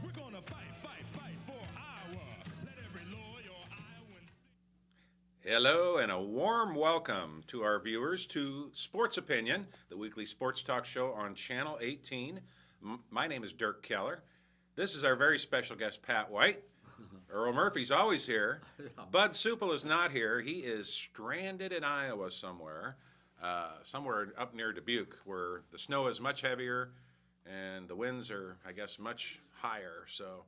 We're gonna fight for Iowa. Let every loyal Iowan. Hello and a warm welcome to our viewers to Sports Opinion, the weekly sports talk show on Channel 18. My name is Dirk Keller. This is our very special guest, Pat White. Earl Murphy's always here. Bud Supple is not here. He is stranded in Iowa somewhere up near Dubuque, where the snow is much heavier and the winds are, I guess, much higher. So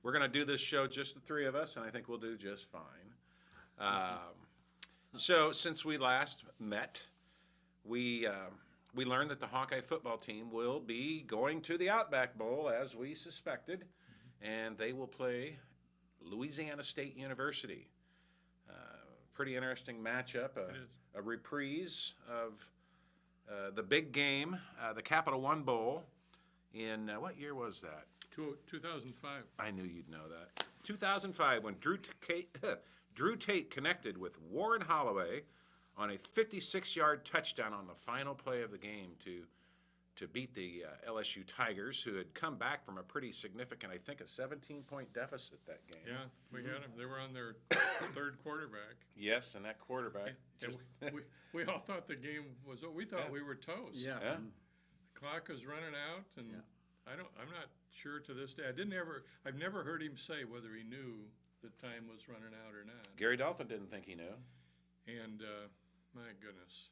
we're going to do this show just the three of us, and I think we'll do just fine. So since we last met, we learned that the Hawkeye football team will be going to the Outback Bowl, as we suspected, and they will play Louisiana State University. Pretty interesting matchup, a reprise of the big game, the Capital One Bowl in, what year was that? 2005. I knew you'd know that. 2005, when Drew Tate connected with Warren Holloway on a 56-yard touchdown on the final play of the game to beat the LSU Tigers, who had come back from a pretty significant, I think, a 17-point deficit that game. Yeah, we had them. They were on their third quarterback. Yes, and that quarterback. And we all thought the game was. We thought we were toast. Yeah. Yeah. The clock was running out, and Yeah. I'm not sure to this day. I've never heard him say whether he knew the time was running out or not. Gary Dolphin didn't think he knew. And my goodness,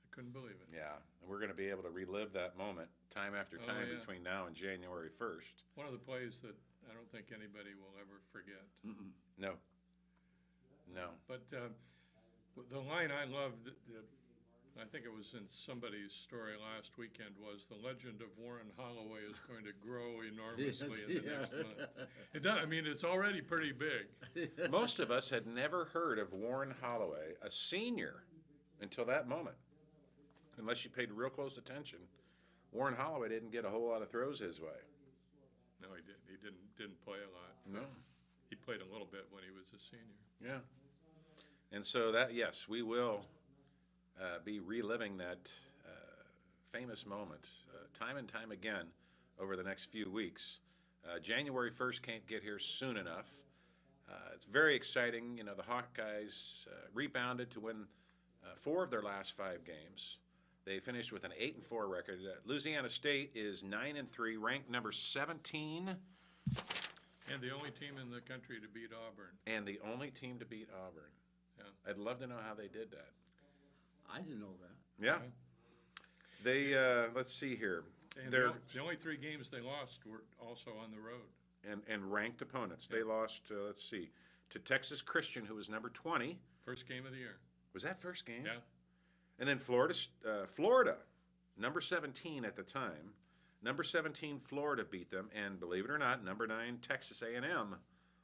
I couldn't believe it. Yeah, and we're going to be able to relive that moment time after time yeah. between now and January 1st. One of the plays that I don't think anybody will ever forget. No. But the line I loved, I think it was in somebody's story last weekend, was the legend of Warren Holloway is going to grow enormously in the next month. It does. I mean, it's already pretty big. Most of us had never heard of Warren Holloway, a senior, until that moment. Unless you paid real close attention, Warren Holloway didn't get a whole lot of throws his way. No, he didn't. He didn't play a lot. No. He played a little bit when he was a senior. Yeah. And so that, yes, we will be reliving that famous moment time and time again over the next few weeks. January 1st can't get here soon enough. It's very exciting. You know, the Hawkeyes rebounded to win 4 of their last 5 games. They finished with an 8-4 record. Louisiana State is 9-3, ranked number 17. And the only team in the country to beat Auburn. And the only team to beat Auburn. Yeah. I'd love to know how they did that. I didn't know that. Yeah. They, let's see here. And They're the only 3 games they lost were also on the road. and ranked opponents. They Yeah. lost, let's see, to Texas Christian, who was number 20. First game of the year. Was that first game? Yeah. And then Florida, number 17 at the time. Number 17 Florida beat them, and believe it or not, number 9 Texas A&M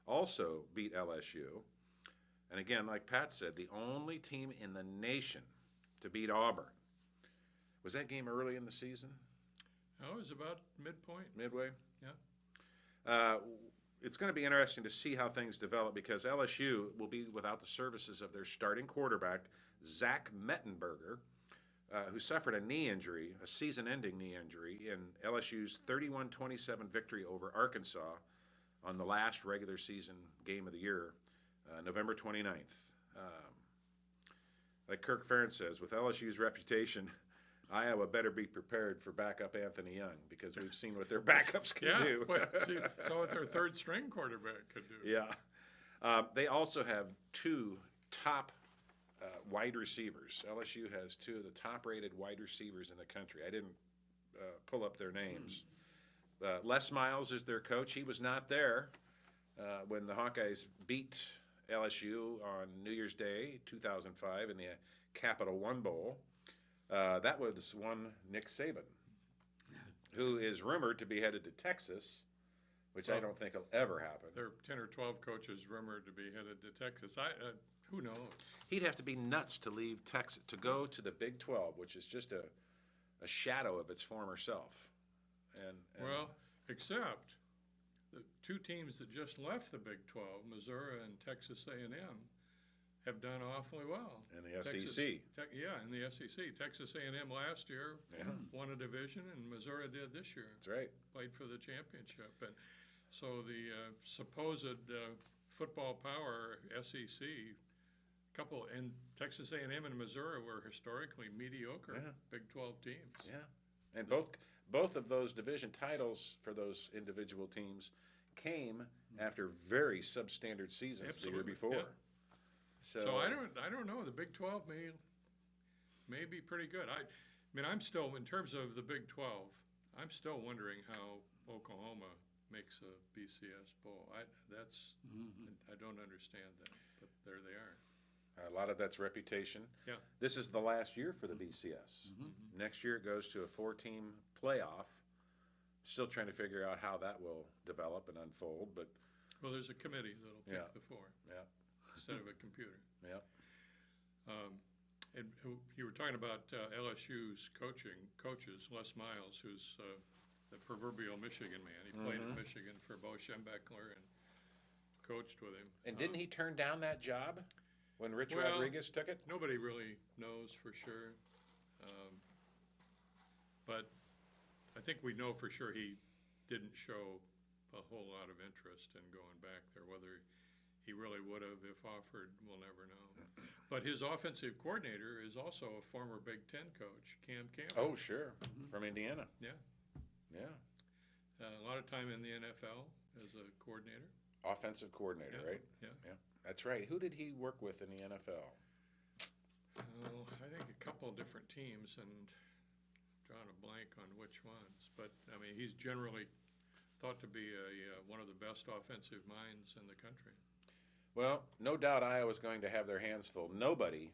also beat LSU. And again, like Pat said, the only team in the nation to beat Auburn. Was that game early in the season? Oh, it was about midpoint. Midway? Yeah. It's going to be interesting to see how things develop because LSU will be without the services of their starting quarterback, Zach Mettenberger, who suffered a knee injury, a season-ending knee injury, in LSU's 31-27 victory over Arkansas on the last regular season game of the year, November 29th. Like Kirk Ferentz says, with LSU's reputation, Iowa better be prepared for backup Anthony Young because we've seen what their backups can do. Well, saw what their third string quarterback could do. Yeah. They also have 2 top wide receivers. LSU has 2 of the top-rated wide receivers in the country. I didn't pull up their names. Les Miles is their coach. He was not there when the Hawkeyes beat LSU on New Year's Day, 2005, in the Capital One Bowl. That was one Nick Saban, who is rumored to be headed to Texas, which I don't think will ever happen. There are 10 or 12 coaches rumored to be headed to Texas. Who knows? He'd have to be nuts to leave Texas, to go to the Big 12, which is just a shadow of its former self. And Well, except the two teams that just left the Big 12, Missouri and Texas A&M, have done awfully well. and the Texas- SEC. Yeah, in the SEC. Texas A&M last year Yeah. won a division, and Missouri did this year. That's right. Played for the championship. And so the supposed football power SEC, and Texas A&M and Missouri were historically mediocre Yeah. Big 12 teams. Yeah. And both of those division titles for those individual teams came after very substandard seasons the year Absolutely, before. yeah. So I don't know. The Big 12 may be pretty good. I mean, I'm still, in terms of the Big 12, I'm still wondering how Oklahoma makes a BCS bowl. I don't understand that, but there they are. A lot of that's reputation. Yeah. This is the last year for the BCS. Next year it goes to a 4-team playoff. Still trying to figure out how that will develop and unfold, but Well, there's a committee that'll pick Yeah. the four yeah, instead of a computer. yeah. And you were talking about LSU's coaches, Les Miles, who's the proverbial Michigan man. He played at Michigan for Bo Schembechler and coached with him. And didn't he turn down that job when Rich well, Rodriguez took it? Nobody really knows for sure. But I think we know for sure he didn't show a whole lot of interest in going back there. Whether he really would have if offered, we'll never know. But his offensive coordinator is also a former Big Ten coach, Cam Campbell. Oh, sure, from Indiana. Yeah. Yeah, A lot of time in the NFL as a coordinator. offensive coordinator, Yeah, right? yeah. Yeah, that's right. Who did he work with in the NFL? Oh, I think a couple of different teams, and drawing a blank on which ones. But, I mean, he's generally thought to be one of the best offensive minds in the country. Well, no doubt Iowa's going to have their hands full. Nobody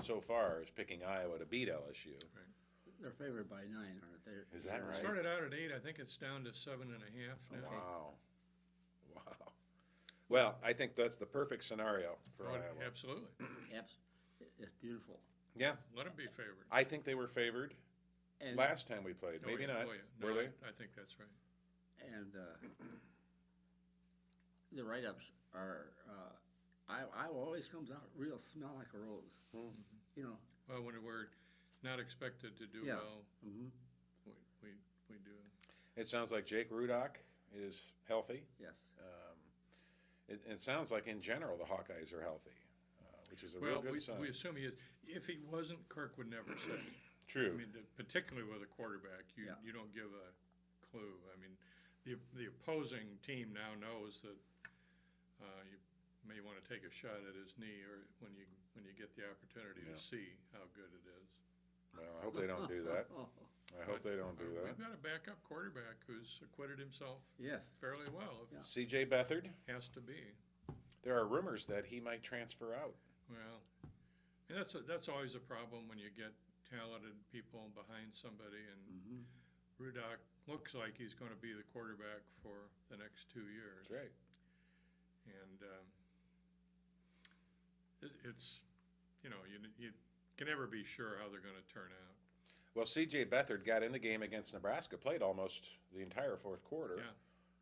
so far is picking Iowa to beat LSU. They're favored by 9, aren't they? Is that right? Started out at 8, I think it's down to 7.5 now. Wow. Wow. Well, I think that's the perfect scenario for Oh, Iowa. absolutely. It's beautiful. Yeah, Let him be favored. I think they were favored And, last time we played. Oh, Maybe yeah, not. oh, yeah. Were No, they? I think that's right. and the write-ups are, Iowa always comes out real smell like a rose. You know, Well, when we're not expected to do Yeah. well, hmm we do. It sounds like Jake Rudock is healthy. yes. It sounds like in general the Hawkeyes are healthy, which is a real Well, good we sign. assume he is. If he wasn't, Kirk would never say. I True. mean, particularly with a quarterback, Yeah. you don't give a clue. I mean, the opposing team now knows that you may want to take a shot at his knee, or when you get the opportunity Yeah. to see how good it is. Well, I hope they don't do that. I hope they don't do that. We've got a backup quarterback who's acquitted himself Yes. fairly well. Yeah. C.J. Beathard, Has to be. there are rumors that he might transfer out. Well, and that's always a problem when you get talented people behind somebody, and Rudock looks like he's going to be the quarterback for the next 2 years. That's right. And it's, you can never be sure how they're going to turn out. Well, C.J. Beathard got in the game against Nebraska, played almost the entire fourth quarter,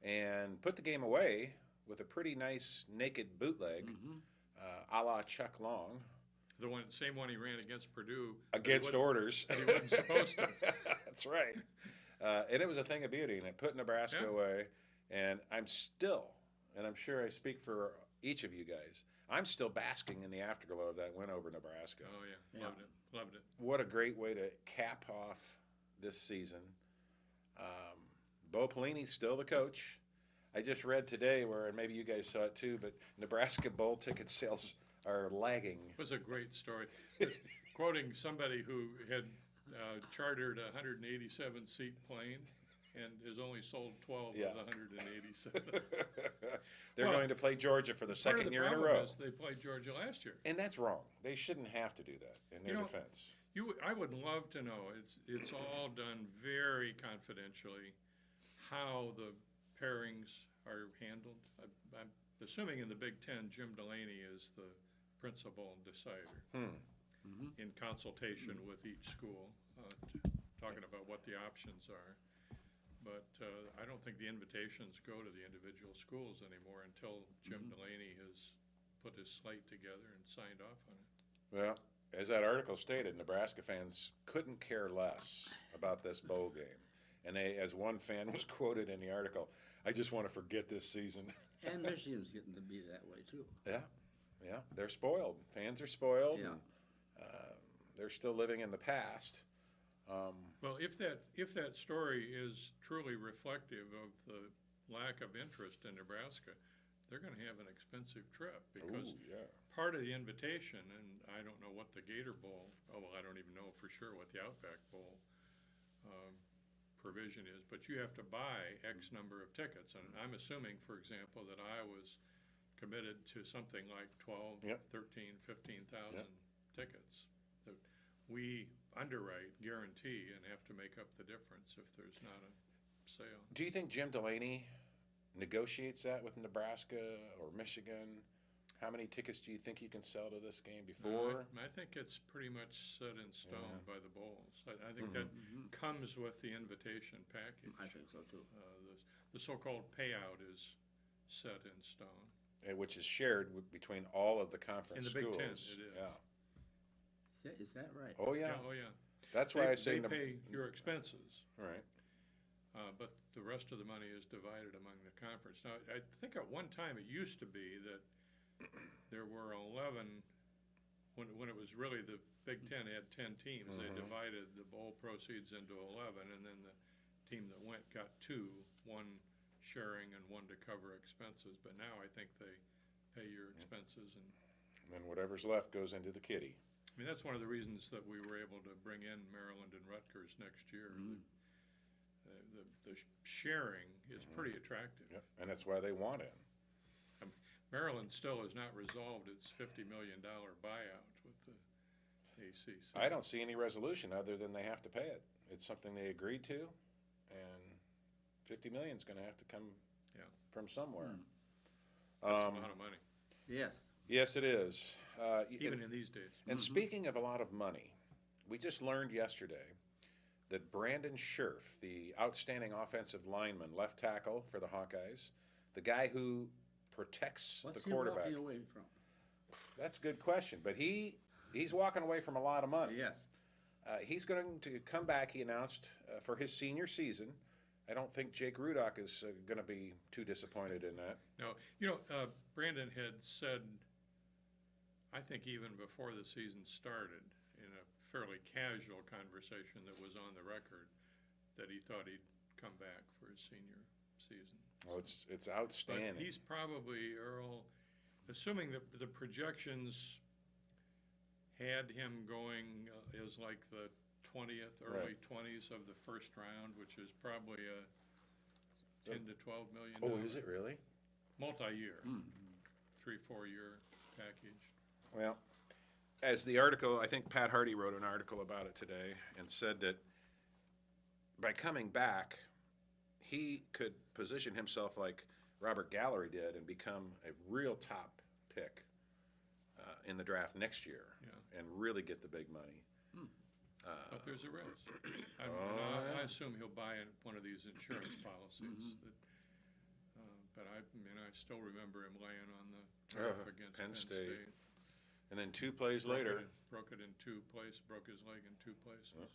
Yeah. and put the game away with a pretty nice naked bootleg, a la Chuck Long, The same one he ran against Purdue. against orders. But he wasn't supposed to. That's right. And it was a thing of beauty, and it put Nebraska Yeah. away. And I'm still, and I'm sure I speak for each of you guys, I'm still basking in the afterglow of that win over Nebraska. Oh, yeah. Yeah. Loved it. What a great way to cap off this season. Bo Pelini's still the coach. I just read today where, and maybe you guys saw it too, but Nebraska Bowl ticket sales are lagging. It was a great story. Quoting somebody who had chartered a 187-seat plane and has only sold 12 Yeah. of the 187. They're Well, going to play Georgia for the Part of second the year in a problem row. is they played Georgia last year. And that's wrong. They shouldn't have to do that in their defense. I would love to know, it's all done very confidentially, how the pairings are handled. I'm assuming in the Big Ten, Jim Delaney is the principal decider Hmm. in consultation with each school, talking about what the options are. But I don't think the invitations go to the individual schools anymore until Jim Delaney has put his slate together and signed off on it. Well, as that article stated, Nebraska fans couldn't care less about this bowl game. And they, as one fan was quoted in the article, I just want to forget this season. And Michigan's getting to be that way too. Yeah, they're spoiled. Fans are spoiled. Yeah. And, they're still living in the past. Well, if that story is truly reflective of the lack of interest in Nebraska, they're gonna have an expensive trip, because Ooh, yeah. part of the invitation, and I don't know what the Gator Bowl, well, I don't even know for sure what the Outback Bowl provision is, but you have to buy X number of tickets, and I'm assuming, for example, that Iowa's committed to something like 12, Yep. 13, 15,000 tickets that we underwrite, guarantee, and have to make up the difference if there's not a sale. Do you think Jim Delaney negotiates that with Nebraska or Michigan? How many tickets do you think you can sell to this game before? I think it's pretty much set in stone Yeah. by the bowls. I think that comes with the invitation package. I think so too. The so-called payout is set in stone. Which is shared between all of the conference In the Big schools. Ten, it is. Yeah. Is that right? Oh, yeah. Oh, yeah. That's why I say They pay your expenses, Right. but the rest of the money is divided among the conference. Now, I think at one time it used to be that there were 11, when it was really the Big Ten had 10 teams, they divided the bowl proceeds into 11, and then the team that went got 2, one sharing and one to cover expenses. But now I think they pay your expenses, and And then whatever's left goes into the kitty. I mean, that's one of the reasons that we were able to bring in Maryland and Rutgers next year. The sharing is pretty attractive. Yep. And that's why they want in. Maryland still has not resolved its $50 million buyout with the ACC. I don't see any resolution other than they have to pay it. It's something they agreed to, and 50 million is going to have to come from somewhere. That's a lot of money, Yes. Yes, it is. even in these days. And speaking of a lot of money, we just learned yesterday that Brandon Scherf, the outstanding offensive lineman, left tackle for the Hawkeyes, the guy who protects What's the he quarterback. walking away from? That's a good question, but he's walking away from a lot of money. Yes. He's going to come back, he announced, for his senior season. I don't think Jake Rudock is going to be too disappointed in that. No, Brandon had said, I think even before the season started, in a fairly casual conversation that was on the record, that he thought he'd come back for his senior season. Well, it's outstanding. But he's probably, Earl, assuming that the projections had him going as like the 20th, early 20s of the first round, which is probably a 10 to 12 million. Oh, is it really? Multi-year, 3-4 year package. Well, as the article, I think Pat Hardy wrote an article about it today and said that by coming back, he could position himself like Robert Gallery did and become a real top pick in the draft next year and really get the big money. But there's a risk. I assume he'll buy one of these insurance policies. But I still remember him laying on the turf against Penn Penn State. State. And then 2 plays later, Broke it in 2 places, broke his leg in 2 places.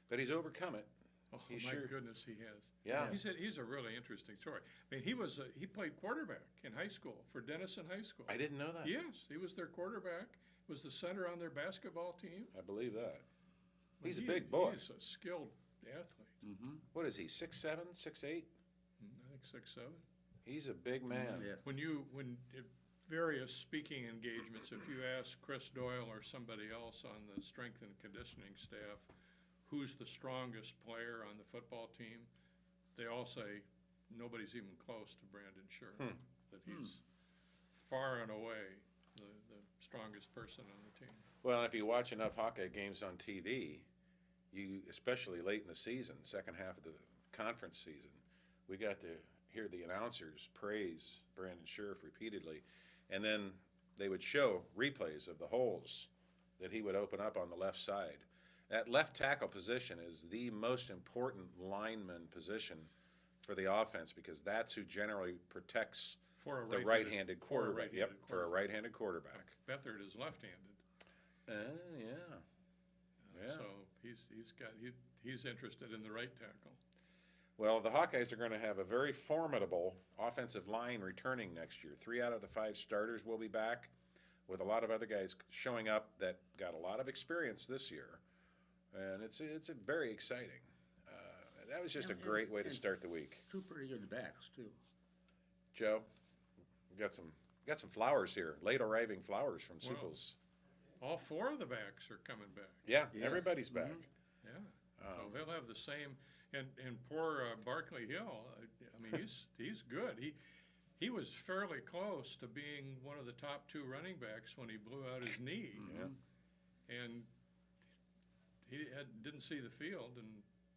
but he's overcome it. Oh, He my sure- goodness, he has. Yeah. He's a really interesting story. I mean, he played quarterback in high school for Denison High School. I didn't know that. Yes, he was their quarterback, was the center on their basketball team. I believe that. He's a He- big boy. He's a skilled athlete. What is he, 6'7", 6'8"? I think 6'7". He's a big man. Yes. When at various speaking engagements, if you ask Chris Doyle or somebody else on the strength and conditioning staff, who's the strongest player on the football team, they all say nobody's even close to Brandon Scherf. That he's far and away the strongest person on the team. Well, if you watch enough Hawkeye games on TV, especially late in the season, second half of the conference season, we got to hear the announcers praise Brandon Scherf repeatedly. And then they would show replays of the holes that he would open up on the left side. That left tackle position is the most important lineman position for the offense because that's who generally protects For a the right-handed quarterback. right-handed Yep, for a right-handed quarterback. Beathard is left-handed. Yeah. Yeah. So he's interested in the right tackle. Well, the Hawkeyes are going to have a very formidable offensive line returning next year. 3 out of the 5 starters will be back, with a lot of other guys showing up that got a lot of experience this year, and it's a very exciting. That was just a great way to start the week. 2 pretty good backs too. Joe, we got some flowers here, late arriving flowers from Suples. All 4 of the backs are coming back. Yeah, Yes. everybody's back. Yeah. So he'll have the same. And poor Barkley Hill. I mean, he's good. He was fairly close to being one of the top 2 running backs when he blew out his knee. Yeah. And he didn't see the field and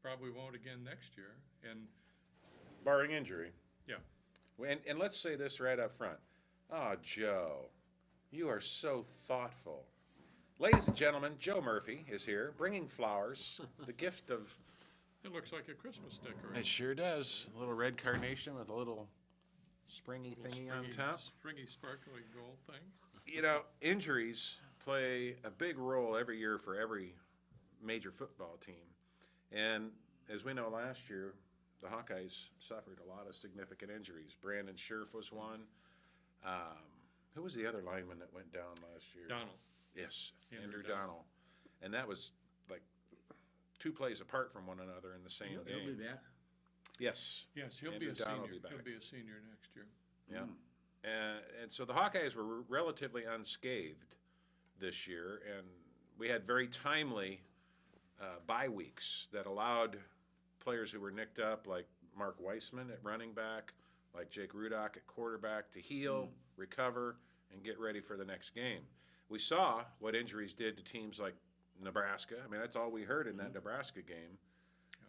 probably won't again next year. And Barring injury. yeah, And let's say this right up front. Oh, Joe, you are so thoughtful. Ladies and gentlemen, Joe Murphy is here, bringing flowers, the gift of... it looks like a Christmas decoration. It sure does. A little red carnation with a little springy thingy on top. Springy, sparkly gold thing. You know, injuries play a big role every year for every major football team. And as we know, last year, the Hawkeyes suffered a lot of significant injuries. Brandon Scherf was one. Who was the other lineman that went down last year? Donald. Yes, Andrew Andrew Donald. And that was like 2 plays apart from one another in the same He'll game. be back. Yes. Yes, he'll Andrew be a Donald senior. will be back. He'll be a senior next year. Yeah. And so the Hawkeyes were relatively unscathed this year, and we had very timely bye weeks that allowed players who were nicked up, like Mark Weissman at running back, like Jake Rudock at quarterback, to heal, recover, and get ready for the next game. We saw what injuries did to teams like Nebraska. I mean, that's all we heard in that Nebraska game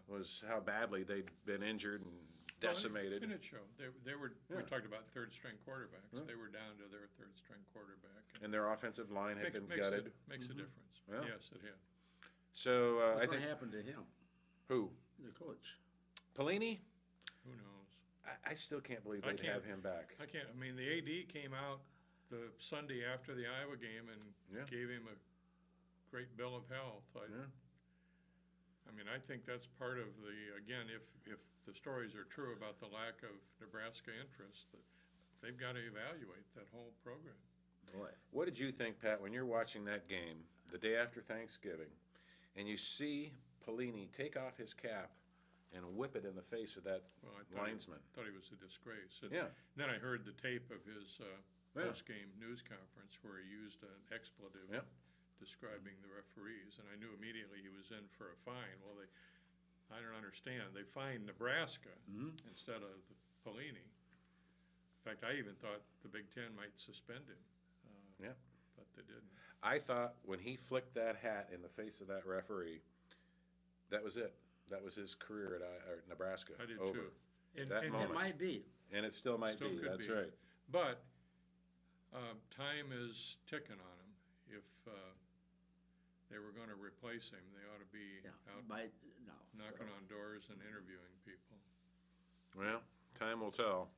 was how badly they'd been injured and decimated. And it showed. They were. Yeah. We talked about third-string quarterbacks. They were down to their third-string quarterback. And their offensive line had been makes gutted. Makes a difference. Yeah. Yes, it had. So I What's think going to happen to him, who? the coach? Pelini? Who knows? I still can't believe I they'd can't- have him back. I can't. I mean, the AD came out the Sunday after the Iowa game and Yeah. gave him a great bill of health. Yeah. I mean, I think that's part of the, again, if the stories are true about the lack of Nebraska interest, that they've got to evaluate that whole program. Boy. What did you think, Pat, when you're watching that game the day after Thanksgiving, and you see Pelini take off his cap and whip it in the face of that Well, I thought linesman? thought he was a disgrace. And Yeah. then I heard the tape of his Yeah. post-game news conference where he used an expletive Yep. describing the referees, and I knew immediately he was in for a fine. Well, I don't understand. They fined Nebraska instead of Pelini. In fact, I even thought the Big Ten might suspend him. Yeah. But they didn't. I thought when he flicked that hat in the face of that referee, that was it. That was his career at Nebraska. I did over. too. And, That and moment. It might be. And it still might Still be. could That's be. right. But time is ticking on him. If they were going to replace him, they ought to be Yeah. out No. knocking so. on doors and interviewing people. Well, time will tell.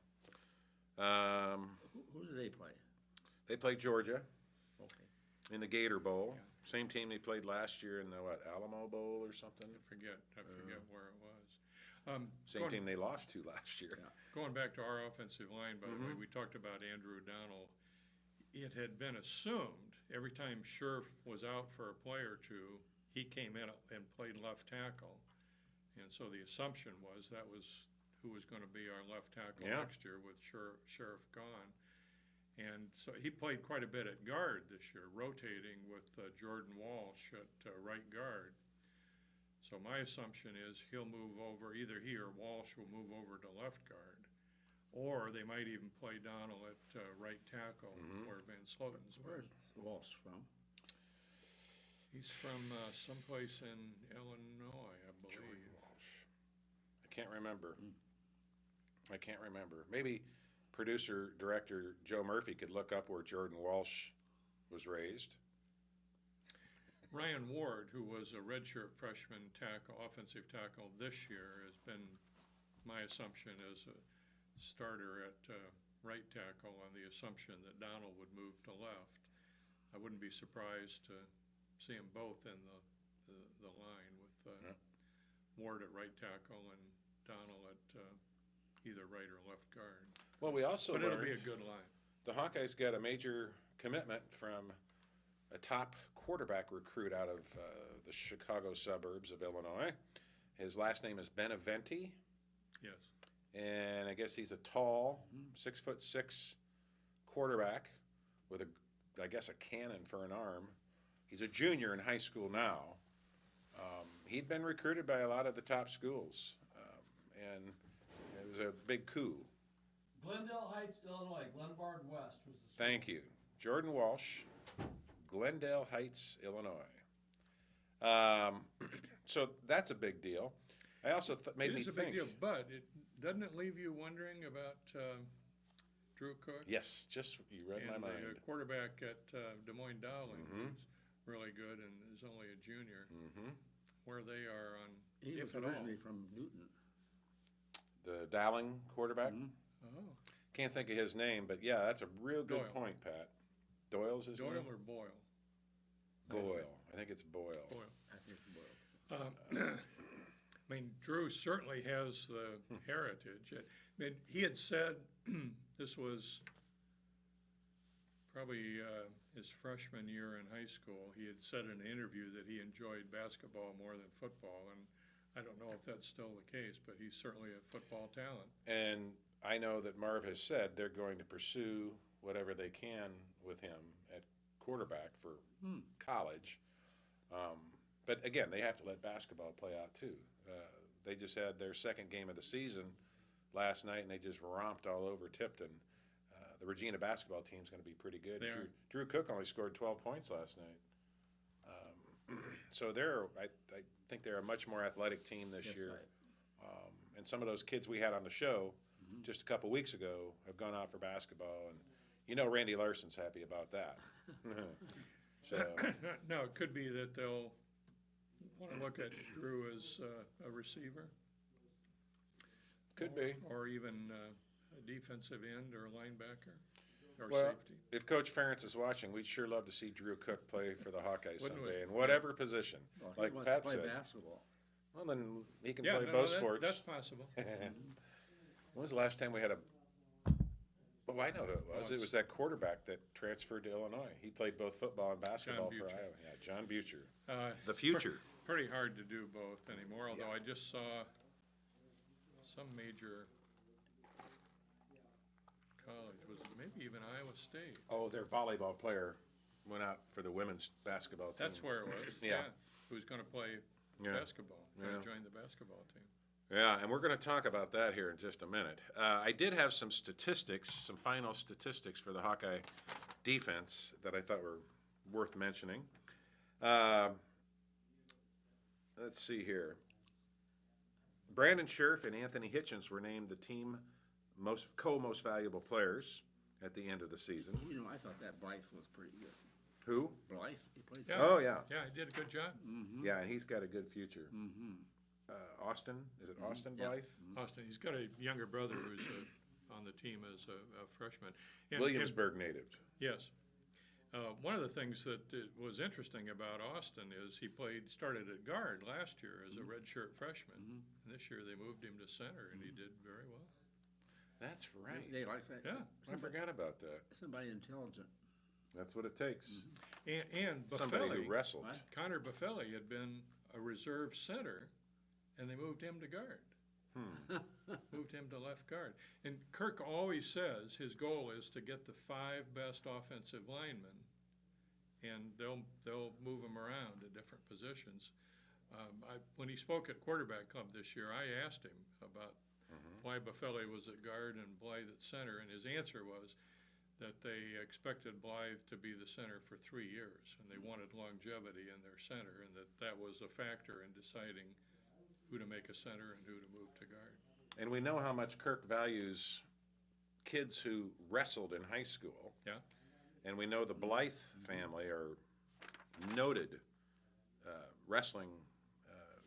Who do they play? They play Georgia Okay. in the Gator Bowl. Same team they played last year in the, Alamo Bowl or something? I forget where it was. Same team they lost to last year. Yeah. Going back to our offensive line, by the way, we talked about Andrew Donald. It had been assumed every time Scherf was out for a play or two, he came in and played left tackle. And so the assumption was that was who was going to be our left tackle Yeah. next year with Scherf gone. And so he played quite a bit at guard this year, rotating with Jordan Walsh at right guard. So my assumption is he'll move over, either he or Walsh will move over to left guard. Or they might even play Donald at right tackle where Van Sloten's Where's Walsh from? He's from someplace in Illinois, I believe. Jordan Walsh. I can't remember. I can't remember. Maybe producer, director Joe Murphy could look up where Jordan Walsh was raised. Ryan Ward, who was a redshirt freshman tackle, offensive tackle this year, has been my assumption as a starter at right tackle on the assumption that Donald would move to left. I wouldn't be surprised to see them both in the line with Ward at right tackle and Donald at either right or left guard. Well, we also But it'll learned be a good line. the Hawkeyes got a major commitment from a top quarterback recruit out of the Chicago suburbs of Illinois. His last name is Beneventi, Yes. and I guess he's a tall, 6'6" quarterback with I guess a cannon for an arm. He's a junior in high school now. He'd been recruited by a lot of the top schools, and it was a big coup. Glendale Heights, Illinois, Glenbard West was the school. Thank you. Jordan Walsh, Glendale Heights, Illinois. So that's a big deal. I also made It me is a think. big deal, but doesn't it leave you wondering about Drew Cook? Yes, just you read my And mind. the quarterback at Des Moines Dowling, Mhm. who's really good and is only a junior, Mm-hmm. where they are on, He if was at all. originally from Newton. The Dowling quarterback. Mhm. Oh, Can't think of his name, but yeah, that's a real good Doyle. point, Pat. Doyle's his Doyle name? or Boyle? Boyle. I think it's Boyle. Boyle. I think it's Boyle. I mean, Drew certainly has the heritage. I mean, he had said, this was probably his freshman year in high school, he had said in an interview that he enjoyed basketball more than football, and I don't know if that's still the case, but he's certainly a football talent. And I know that Marv has said they're going to pursue whatever they can with him at quarterback for college. But again, they have to let basketball play out too. They just had their second game of the season last night, and they just romped all over Tipton. The Regina basketball team's going to be pretty good. They are. Drew Cook only scored 12 points last night. So I think they're a much more athletic team this That's year. right. And some of those kids we had on the show just a couple weeks ago have gone out for basketball, and you know Randy Larson's happy about that. So No, it could be that they'll want to look at Drew as a receiver. could be. Or even a defensive end or a linebacker or Well, safety. if Coach Ferentz is watching, we'd sure love to see Drew Cook play for the Hawkeyes Wouldn't we? someday in whatever position. Well, Like he wants Pat to play said. basketball. Well, then he can Yeah, play no, both that- sports. that's possible. When was the last time we had a? Oh, I know who it was. It was that quarterback that transferred to Illinois. He played both football and basketball for Bucher. Iowa. Yeah, John Bucher. Uh, The future. Pretty hard to do both anymore, although I just saw some major college, was it maybe even Iowa State? Oh, their volleyball player went out for the women's basketball team. That's where it was, Yeah. yeah. Who's gonna play Yeah. basketball, gonna Yeah. join the basketball team. Yeah, and we're going to talk about that here in just a minute. I did have some statistics, some final statistics for the Hawkeye defense that I thought were worth mentioning. Let's see here. Brandon Scherf and Anthony Hitchens were named the team most valuable players at the end of the season. You know, I thought that Blythe was pretty good. Who? Blythe, he played. Yeah. Oh, yeah. Yeah, he did a good job. Yeah, and he's got a good future. Mm-hmm. Austin, is it Austin Yeah. Blythe? Austin, he's got a younger brother who's on the team as a freshman. And- Williamsburg native. Yes. One of the things that was interesting about Austin is he started at guard last year as a redshirt freshman. And this year they moved him to center, and he did very well. That's right. They like that. Yeah. I forgot about that. Somebody intelligent. That's what it takes. And Somebody who Buffelli, wrestled. What? Connor Buffelli had been a reserve center, and they moved him to guard. Moved him to left guard. And Kirk always says his goal is to get the 5 best offensive linemen, and they'll move them around to different positions. When he spoke at quarterback club this year, I asked him about why Buffelli was at guard and Blythe at center, and his answer was that they expected Blythe to be the center for 3 years, and they wanted longevity in their center, and that was a factor in deciding who to make a center and who to move to guard. And we know how much Kirk values kids who wrestled in high school. Yeah. And we know the Blythe family are noted wrestling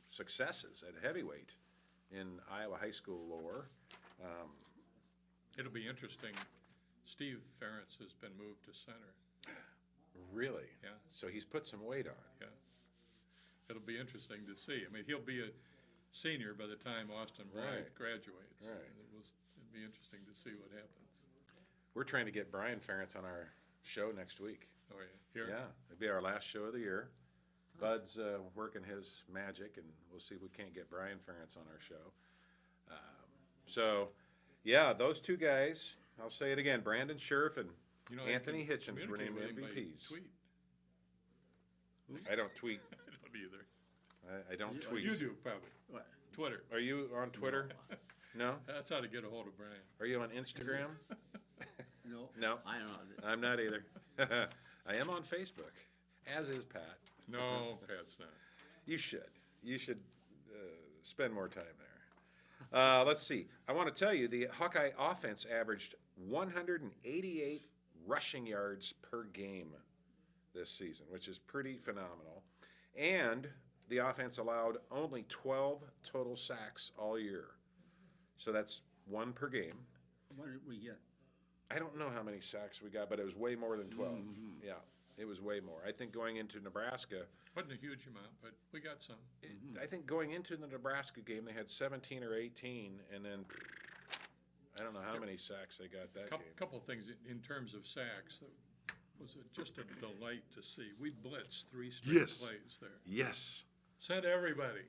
successes at heavyweight in Iowa high school lore. It'll be interesting. Steve Ferentz has been moved to center. Really? Yeah. So he's put some weight on. Yeah. It'll be interesting to see. I mean, he'll be a senior by the time Austin Blythe Right. graduates. Right. And it'll be interesting to see what happens. We're trying to get Brian Ferentz on our show next week. Oh, yeah. Here? Yeah, it'll be our last show of the year. Bud's working his magic, and we'll see if we can't get Brian Ferentz on our show. So, yeah, those two guys, I'll say it again, Brandon Scherf and You know, Anthony I can Hitchens were named communicate with him by MVPs. Tweet. I don't tweet. I don't either. I don't tweet. You do, probably. What? Twitter. Are you on Twitter? No? That's how to get a hold of Brian. Are you on Instagram? No. No. I don't know. I'm not either. I am on Facebook, as is Pat. No, Pat's not. You should. You should spend more time there. Let's see. I want to tell you the Hawkeye offense averaged 188 rushing yards per game this season, which is pretty phenomenal. And the offense allowed only 12 total sacks all year. So that's one per game. What did we get? I don't know how many sacks we got, but it was way more than 12. Yeah, it was way more. I think going into Nebraska, Wasn't a huge amount, but we got some. I think going into the Nebraska game, they had 17 or 18, and then I don't know how many sacks they got that game. Couple things in terms of sacks. That was just a delight to see. We blitzed 3 straight Yes. plays there. Yes. Sent everybody.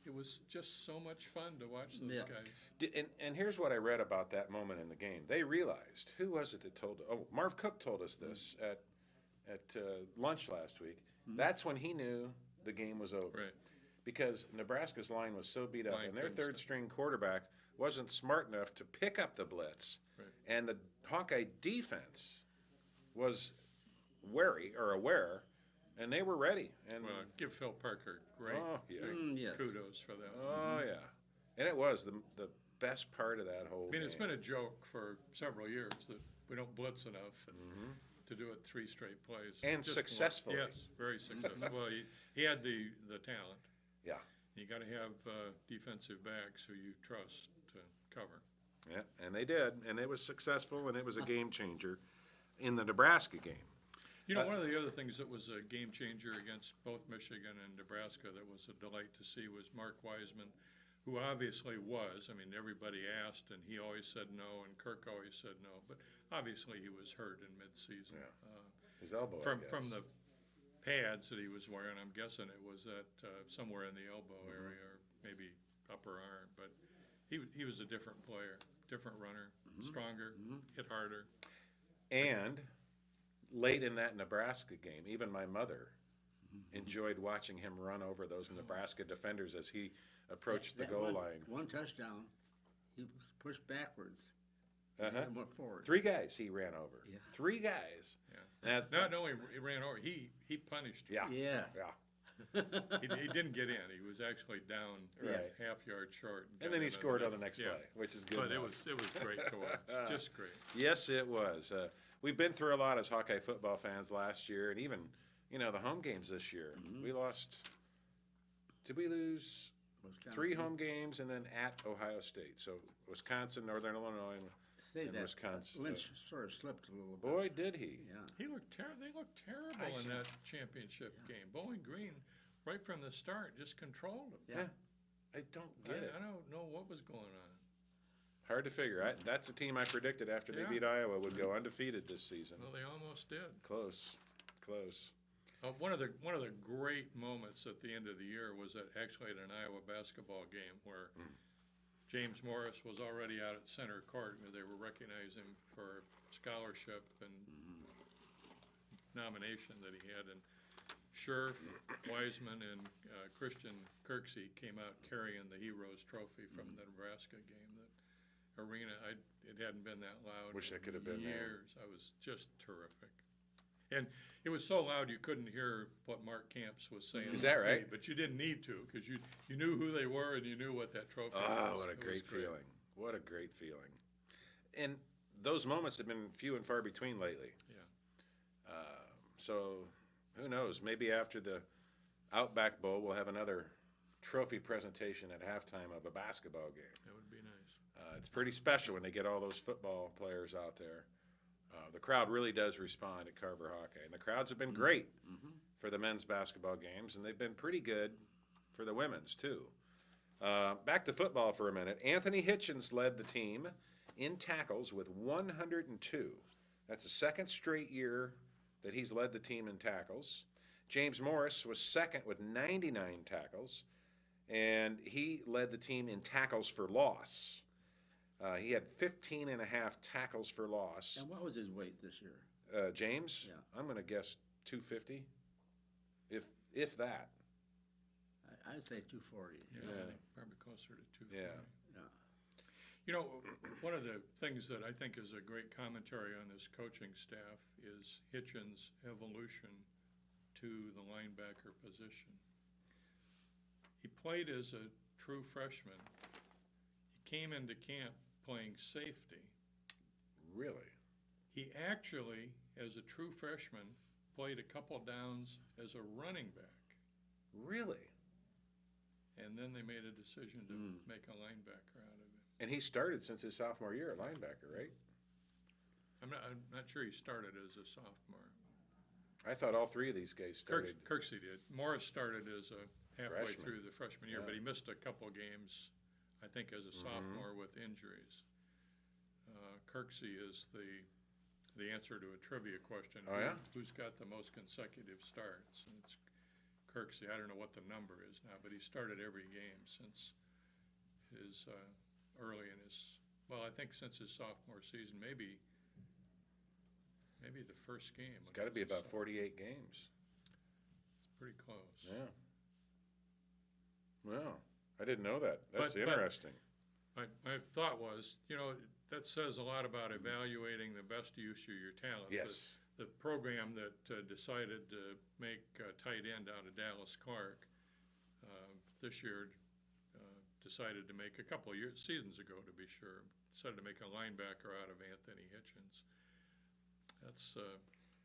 It was just so much fun to watch those Yeah. guys. And here's what I read about that moment in the game. They realized, who was it that told? Oh, Marv Cook told us this at lunch last week. That's when he knew the game was over. Right. Because Nebraska's line was so beat up, Line and their couldn't third string quarterback wasn't smart enough to pick up the blitz. Right. And the Hawkeye defense was aware, and they were ready. And Well, give Phil Parker great oh yeah, Yes. kudos for that. oh yeah, and it was the best part of that whole. I mean, it's game. been a joke for several years that we don't blitz enough and to do it 3 straight plays. And Just successfully. Yes, very successful. Well, he had the talent. Yeah. You got to have defensive backs who you trust to cover. Yeah, and they did, and it was successful, and it was a game changer in the Nebraska game. You know, one of the other things that was a game changer against both Michigan and Nebraska that was a delight to see was Mark Wiseman, who obviously was. I mean, everybody asked, and he always said no, and Kirk always said no. But obviously he was hurt in midseason. Yeah. His elbow, I From guess. the pads that he was wearing, I'm guessing it was at somewhere in the elbow area or maybe upper arm. But he was a different player, different runner, stronger, hit harder. And late in that Nebraska game, even my mother enjoyed watching him run over those Nebraska defenders as he approached the That goal one- line. One touchdown, he was pushed backwards. Uh-huh. And went forward. 3 guys he ran over. Yeah. 3 guys. Yeah. That- Not only he ran over, he punished him. Yeah. Yeah. Yeah. He didn't get in. He was actually down Right. half yard short. And then he scored on the next play, which is good. But it enough. was great to watch. Just great. Yes, it was. We've been through a lot as Hawkeye football fans last year, and even, the home games this year. We lost, did we lose Wisconsin. 3 home games and then at Ohio State? So Wisconsin, Northern Illinois, Say and that, Wisconsin. Lynch sort of slipped a little bit. Boy, did he. Yeah. They looked terrible in that championship game. Bowling Green, right from the start, just controlled them. Yeah. I don't get it. I don't know what was going on. Hard to figure. That's a team I predicted after they Yeah. beat Iowa would go undefeated this season. Well, they almost did. Close. One of the great moments at the end of the year was actually at an Iowa basketball game where James Morris was already out at center court, and they were recognizing him for scholarship and nomination that he had. And Scherf, Wiseman, and Christian Kirksey came out carrying the Heroes Trophy from the Nebraska game. The arena, it hadn't been that loud. Wish I in could have been there. years. I was just terrific. And it was so loud you couldn't hear what Mark Camps was saying. Is that right? But you didn't need to, because you knew who they were and you knew what that trophy was. Oh, what a It was great feeling. What a great feeling. And those moments have been few and far between lately. Yeah. So who knows? Maybe after the Outback Bowl, we'll have another trophy presentation at halftime of a basketball game. That would be nice. It's pretty special when they get all those football players out there. The crowd really does respond at Carver Hawkeye, and the crowds have been great for the men's basketball games, and they've been pretty good for the women's too. Back to football for a minute. Anthony Hitchens led the team in tackles with 102. That's the second straight year that he's led the team in tackles. James Morris was second with 99 tackles, and he led the team in tackles for loss. He had 15 and a half tackles for loss. And what was his weight this year? James? Yeah. I'm going to guess 250, if that. I'd say 240. Yeah, probably closer to 240. Yeah. Yeah. You know, one of the things that I think is a great commentary on this coaching staff is Hitchens' evolution to the linebacker position. He played as a true freshman. He came into camp playing safety. Really? He actually, as a true freshman, played a couple downs as a running back. Really? And then they made a decision to make a linebacker out of it. And he started since his sophomore year at linebacker, right? I'm not sure he started as a sophomore. I thought all three of these guys started. Kirksey did. Morris started as a halfway Freshman. through the freshman year, Yeah. but he missed a couple games, I think, as a sophomore with injuries. Kirksey is the answer to a trivia question. Oh, yeah? Who's got the most consecutive starts? And it's Kirksey. I don't know what the number is now, but he started every game since his early in his, well, I think since his sophomore season, maybe the first game. It's got to be about 48 games. It's pretty close. Yeah. Well, I didn't know that. That's But- interesting. My thought was, you know, that says a lot about evaluating the best use of your talent. Yes. The program that decided to make tight end out of Dallas Clark this year decided to make a couple of seasons ago, to be sure, decided to make a linebacker out of Anthony Hitchens. That's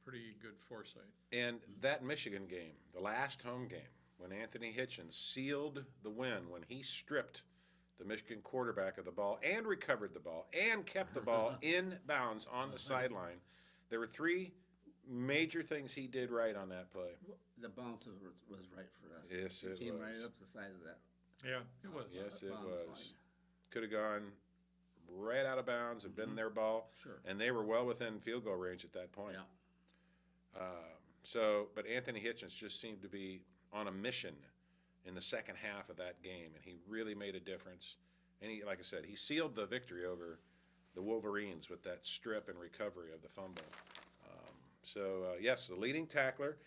pretty good foresight. And that Michigan game, the last home game, when Anthony Hitchens sealed the win, when he stripped the Michigan quarterback of the ball and recovered the ball and kept the ball in bounds on the sideline, there were three major things he did right on that play. The bounce was right for us. Yes, it came was. right up the side of that. Yeah, it was. Yes, it bounce was. line. Could have gone right out of bounds and been their ball. Sure. And they were well within field goal range at that point. Yeah. But Anthony Hitchens just seemed to be on a mission in the second half of that game, and he really made a difference. And he, like I said, he sealed the victory over the Wolverines with that strip and recovery of the fumble. Yes, the leading tackler.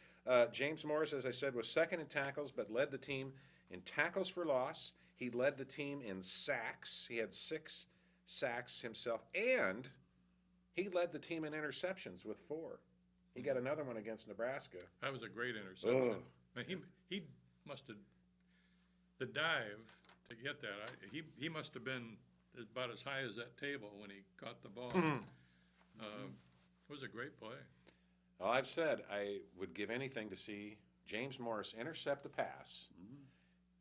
James Morris, as I said, was second in tackles, but led the team in tackles for loss. He led the team in sacks. He had 6 sacks himself, and he led the team in interceptions with 4. He got another one against Nebraska. That was a great interception. Ugh. Man, he must have, the dive to get that, he must have been about as high as that table when he caught the ball. It was a great play. Well, I've said I would give anything to see James Morris intercept a pass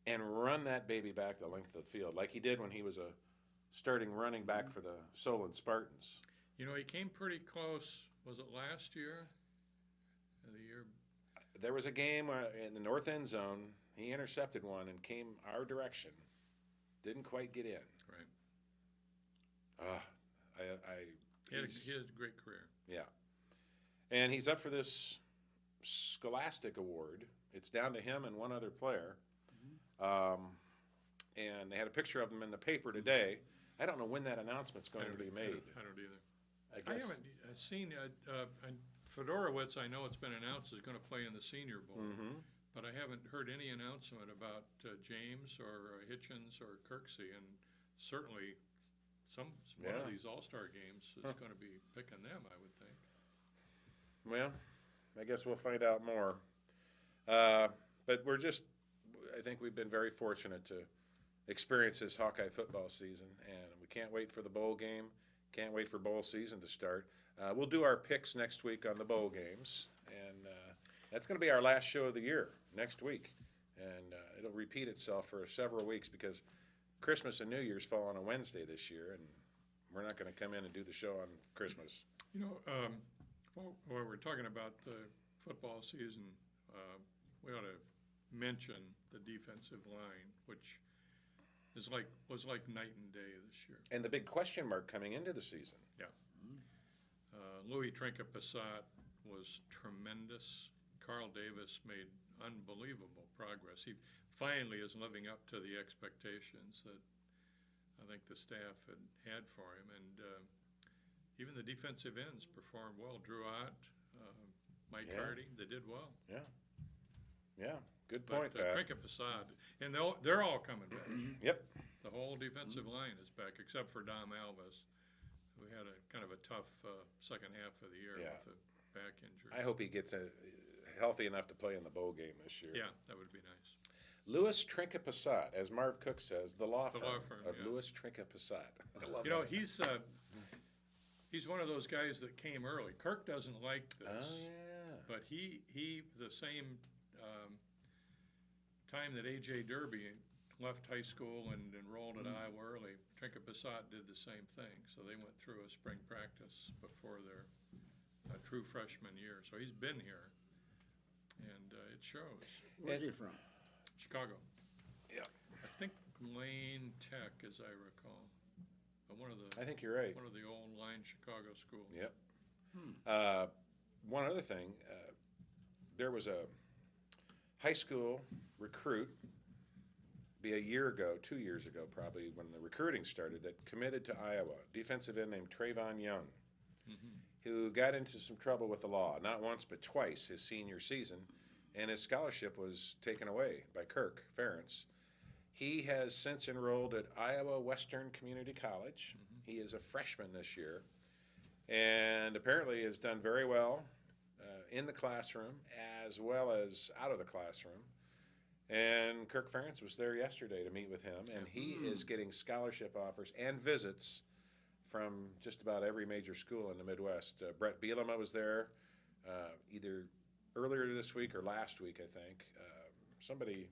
and run that baby back the length of the field like he did when he was a starting running back for the Solon Spartans. You know, he came pretty close, was it last year? Or the year? There was a game in the north end zone. He intercepted one and came our direction. Didn't quite get in. Right. He had a great career. Yeah. And he's up for this Scholastic Award. It's down to him and one other player. And they had a picture of them in the paper today. I don't know when that announcement's going to be made. I don't either. I I guess. haven't seen, Fedorowicz, I know it's been announced, is going to play in the Senior Bowl. But I haven't heard any announcement about James or Hitchens or Kirksey, and certainly one of these All-Star games is going to be picking them, I would think. Well, I guess we'll find out more. But I think we've been very fortunate to experience this Hawkeye football season, and we can't wait for the bowl game. Can't wait for bowl season to start. We'll do our picks next week on the bowl games, and that's going to be our last show of the year next week. And it'll repeat itself for several weeks because Christmas and New Year's fall on a Wednesday this year, and we're not going to come in and do the show on Christmas. You know, while we're talking about the football season, we ought to mention the defensive line, which was like night and day this year. And the big question mark coming into the season. Yeah. Louis Trinket-Passat was tremendous. Carl Davis made unbelievable progress. He finally is living up to the expectations that I think the staff had for him. And even the defensive ends performed well. Drew Ott, Mike Hardy, they did well. Yeah. Yeah, good point, But Pat. Trinket-Passat, and they're all coming back. Yep. The whole defensive line is back, except for Dom Alves, who had a kind of a tough second half of the year Yeah. with a back injury. I hope he gets healthy enough to play in the bowl game this year. Yeah, that would be nice. Louis Trinket-Passat, as Marv Cook says, the law firm of yeah. Louis Trinket-Passat. I love You know, that. he's one of those guys that came early. Kirk doesn't like this, Oh, yeah. but he the same time that A.J. Derby left high school and enrolled at Iowa early, Trinket-Passat did the same thing. So they went through a spring practice before their true freshman year. So he's been here, and it shows. Where's he from? Chicago. Yeah. I think Lane Tech, as I recall. One of the I think you're right. one of the old line Chicago schools. Yep. One other thing, there was a high school recruit, be a year ago, 2 years ago probably, when the recruiting started, that committed to Iowa, defensive end named Trayvon Young, who got into some trouble with the law, not once but twice his senior season, and his scholarship was taken away by Kirk Ferentz. He has since enrolled at Iowa Western Community College. He is a freshman this year, and apparently has done very well in the classroom as well as out of the classroom. And Kirk Ferentz was there yesterday to meet with him, and he is getting scholarship offers and visits from just about every major school in the Midwest. Brett Bielema was there either earlier this week or last week, I think. Somebody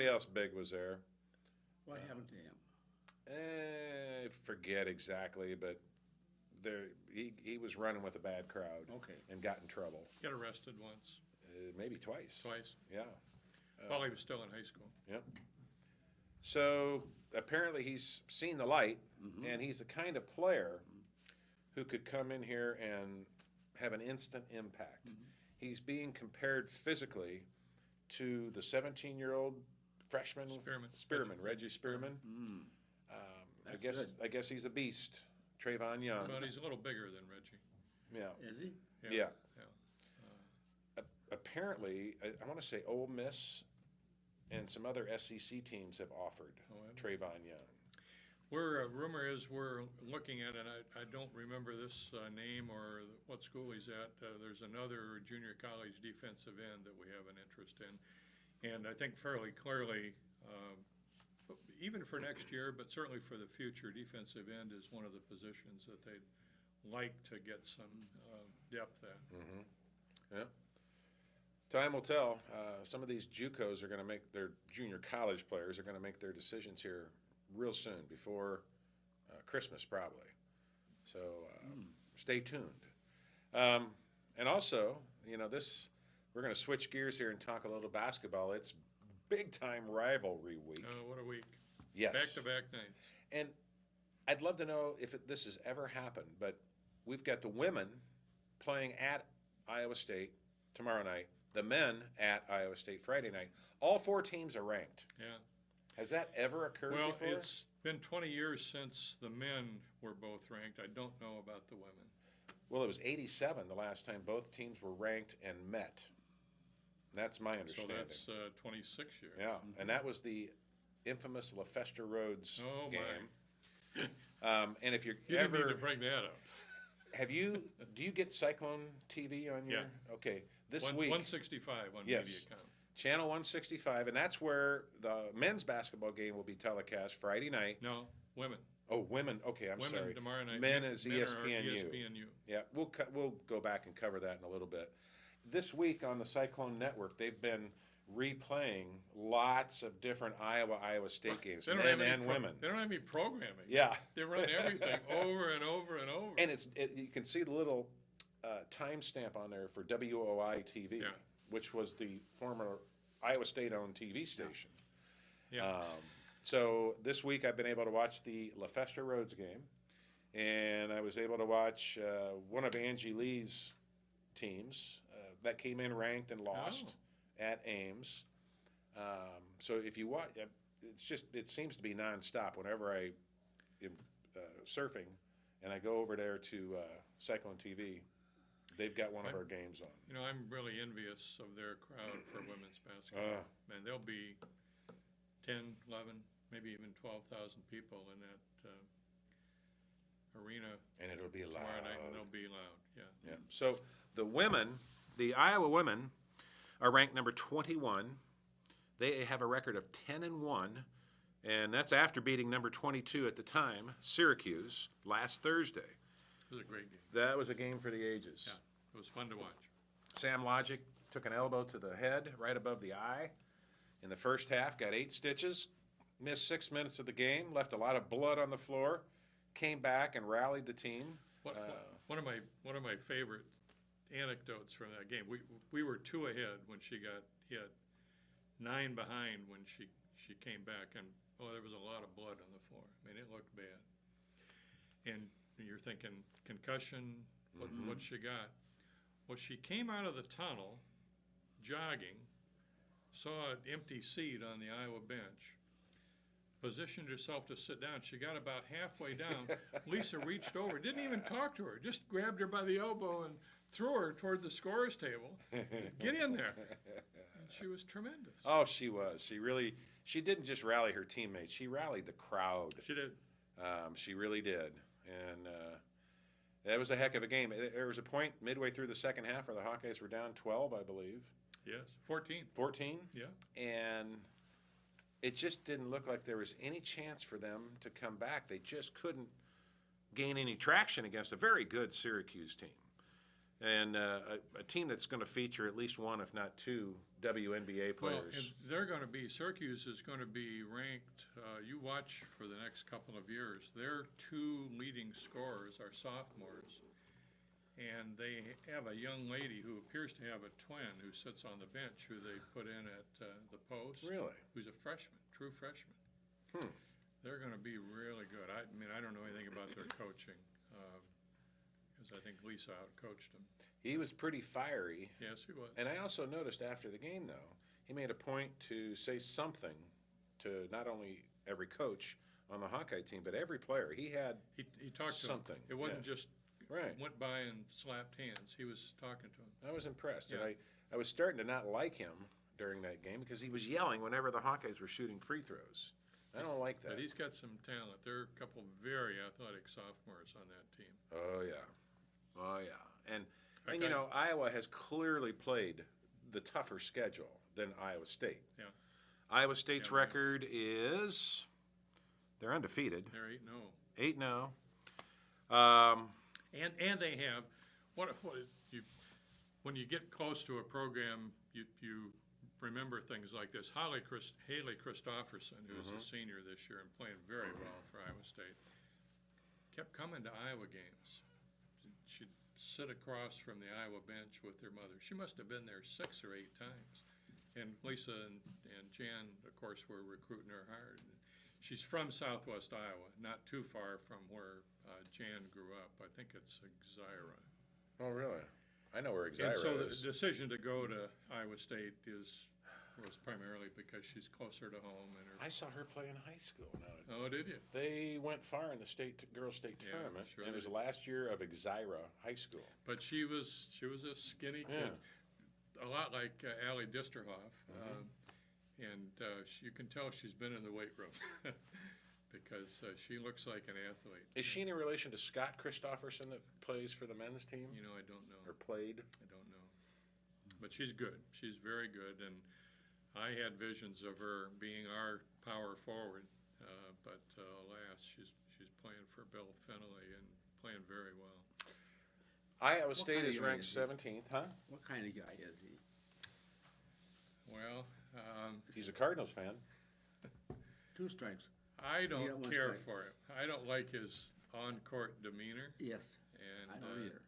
else big was there. What happened to him? Forget exactly, but he was running with a bad crowd. Okay. And got in trouble. Got arrested once, Maybe twice. twice, Yeah. while he was still in high school. Yep. So apparently he's seen the light, and he's the kind of player who could come in here and have an instant impact. He's being compared physically to the 17-year-old freshman Spearman. Reggie Spearman. That's good. I guess he's a beast, Trayvon Young. But he's a little bigger than Reggie. Yeah. Is he? Yeah. Apparently, I want to say Ole Miss and some other SEC teams have offered Trayvon Young. Rumor is we're looking at, and I don't remember this name or what school he's at. There's another junior college defensive end that we have an interest in. And I think fairly clearly, even for next year, but certainly for the future, defensive end is one of the positions that they'd like to get some depth at. Yeah. Time will tell. Some of these JUCOs are going to make their junior college players are going to make their decisions here real soon, before Christmas probably. So stay tuned. And also, we're going to switch gears here and talk a little basketball. It's big-time rivalry week. What a week. Yes. Back-to-back nights. And I'd love to know if this has ever happened, but we've got the women playing at Iowa State tomorrow night, the men at Iowa State Friday night. All four teams are ranked. Yeah. Has that ever occurred Well, before? it's been 20 years since the men were both ranked. I don't know about the women. Well, it was 87 the last time both teams were ranked and met. That's my understanding. So that's 26 years. Yeah, and that was the infamous LaFesta Rhodes Oh, game. my. And if you're You ever, didn't need to bring that up. do you get Cyclone TV on your? Yeah. Okay, this week. 165 on Yes. MediaCom. Channel 165, and that's where the men's basketball game will be telecast Friday night. No, women. Oh, women. Okay, I'm Women sorry. tomorrow night. Men is Men are ESPNU. ESPNU. Yeah, we'll go back and cover that in a little bit. This week on the Cyclone Network, they've been replaying lots of different Iowa State games, They don't men have any and women. They don't have any programming. Yeah. They run everything over and over and over. And you can see the little timestamp on there for WOI TV, Yeah. which was the former Iowa State-owned TV station. Yeah. So this week I've been able to watch the LaFesta Rhodes game, and I was able to watch one of Angie Lee's teams that came in ranked and lost at Ames. So if you watch, it seems to be nonstop. Whenever I am surfing and I go over there to Cyclone TV, they've got one of our games on. You know, I'm really envious of their crowd for women's basketball. Man, there'll be 10, 11, maybe even 12,000 people in that arena And it'll be loud. tomorrow night, and they'll be loud. Yeah. Yeah. So the women, the Iowa women, are ranked number 21. They have a record of 10-1, and that's after beating number 22 at the time, Syracuse, last Thursday. It was a great game. That was a game for the ages. Yeah, it was fun to watch. Sam Logic took an elbow to the head, right above the eye. In the first half, got 8 stitches, missed 6 minutes of the game, left a lot of blood on the floor, came back and rallied the team. One of my favorite anecdotes from that game. We were 2 ahead when she got hit, 9 behind when she came back, and there was a lot of blood on the floor. I mean, it looked bad. And you're thinking concussion. What she got? Well, she came out of the tunnel, jogging, saw an empty seat on the Iowa bench, positioned herself to sit down. She got about halfway down. Lisa reached over, didn't even talk to her, just grabbed her by the elbow and threw her toward the scorer's table. Get in there. And she was tremendous. Oh, she was. She didn't just rally her teammates. She rallied the crowd. She did. She really did. And that was a heck of a game. There was a point midway through the second half where the Hawkeyes were down 12, I believe. Yes, 14. 14? Yeah. And it just didn't look like there was any chance for them to come back. They just couldn't gain any traction against a very good Syracuse team. And a team that's going to feature at least one, if not 2, WNBA players. Well, and they're going to be, Syracuse is going to be ranked, you watch for the next couple of years, their 2 leading scorers are sophomores. And they have a young lady who appears to have a twin who sits on the bench who they put in at the post. Really? Who's a freshman, true freshman. Hmm. They're going to be really good. I mean, I don't know anything about their coaching because I think Lisa outcoached him. He was pretty fiery. Yes, he was. And I also noticed after the game, though, he made a point to say something to not only every coach on the Hawkeye team, but every player. He had He talked to something. Him. It wasn't Yeah. just Right. went by and slapped hands. He was talking to him. I was impressed. Yeah. And I was starting to not like him during that game because he was yelling whenever the Hawkeyes were shooting free throws. I don't like that. But he's got some talent. There are a couple very athletic sophomores on that team. Oh, yeah. Oh, yeah. And Okay. you know, Iowa has clearly played the tougher schedule than Iowa State. Yeah. Iowa State's Yeah, right. record is, they're undefeated, They're 8-0. 8-0. And they have when you get close to a program, you remember things like this. Haley Christofferson, who's a senior this year and playing very well for Iowa State, kept coming to Iowa games. She'd sit across from the Iowa bench with her mother. She must have been there 6 or 8 times. And Lisa and Jan, of course, were recruiting her hard. She's from Southwest Iowa, not too far from where Jan grew up. I think it's Exira. Oh, really? I know where And so Exira the is. decision to go to Iowa State was primarily because she's closer to home. And I saw her play in high school. Now, oh, did you? they went far in the girls' state Yeah, tournament, sure and it they was the did. last year of Exira High School. But she was a skinny kid, a lot like Allie Disterhoff, and you can tell she's been in the weight room because she looks like an athlete. Is she in relation to Scott Christofferson that plays for the men's team? You know, I don't know. Or played? I don't know. But she's good. She's very good, and I had visions of her being our power forward, but alas, she's playing for Bill Fennelly and playing very well. Iowa What State kind of is guy ranked is he? 17th, huh? What kind of guy is he? Well, He's a Cardinals fan. 2 strikes. I got don't 1 care strike. for him. I don't like his on-court demeanor, Yes, and I don't either.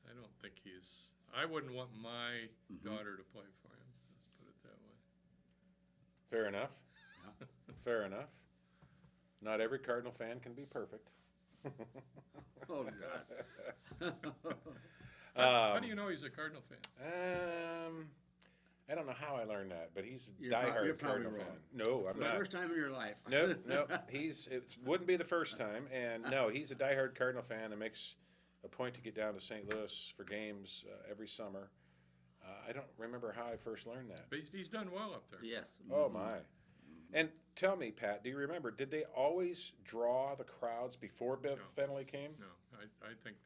I don't think he's. I wouldn't want my Mm-hmm. daughter to play for him. Let's put it that way. Fair enough. Fair enough. Not every Cardinal fan can be perfect. Oh, God. How do you know he's a Cardinal fan? I don't know how I learned that, but he's a You're probably diehard Cardinal wrong. fan. No, I'm For the not. first time in your life. Nope. It wouldn't be the first time, and no, he's a diehard Cardinal fan and makes a point to get down to St. Louis for games every summer. I don't remember how I first learned that. But he's done well up there. Yes. Oh mhm. my! And tell me, Pat, do you remember? Did they always draw the crowds before Bill No. Fennelly came? No, I think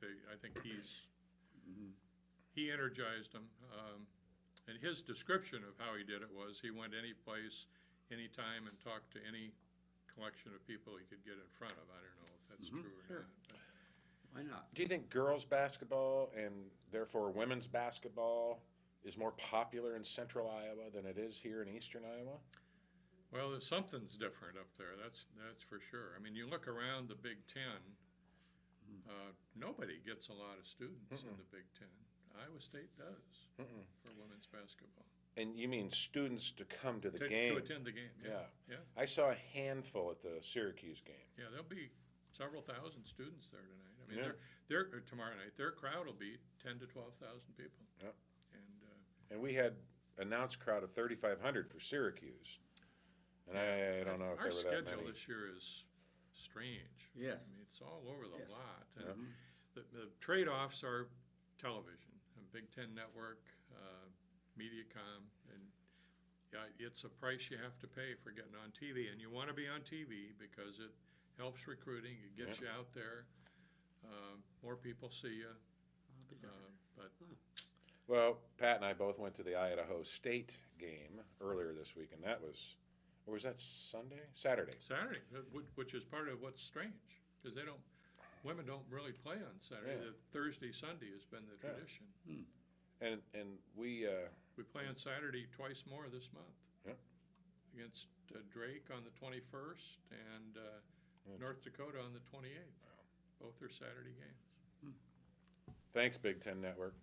he energized them. And his description of how he did it was he went any place, anytime, and talked to any collection of people he could get in front of. I don't know if that's true or Sure. not. But Why not? Do you think girls basketball and therefore women's basketball is more popular in central Iowa than it is here in eastern Iowa? well, something's different up there. That's for sure. I mean, you look around the Big Ten. Nobody gets a lot of students in the Big Ten. Iowa State does for women's basketball. And you mean students to come to the To game? attend the game, yeah. Yeah. I saw a handful at the Syracuse game. Yeah, there'll be several thousand students there tonight. I mean, Yeah. they're tomorrow night. Their crowd will be 10 to 12,000 people. Yeah. And And we had announced crowd of 3,500 for Syracuse. And I don't know if our there were that schedule many. this year is strange. Yes. I mean, it's all over the Yes. lot. Yeah. And the trade-offs are television, and Big Ten Network, MediaCom, and yeah, it's a price you have to pay for getting on TV. And you want to be on TV because it helps recruiting, it gets you out there, more people see you. But Well, Pat and I both went to the Idaho State game earlier this week, and that was, or was that Sunday? Saturday. Saturday, which is part of what's strange, because women don't really play on Saturday. Yeah. The Thursday, Sunday has been the Yeah. tradition. And we, We play on Saturday twice more this month. Yep. Against Drake on the 21st and North Dakota on the 28th. Both are Saturday games. thanks, Big Ten Network.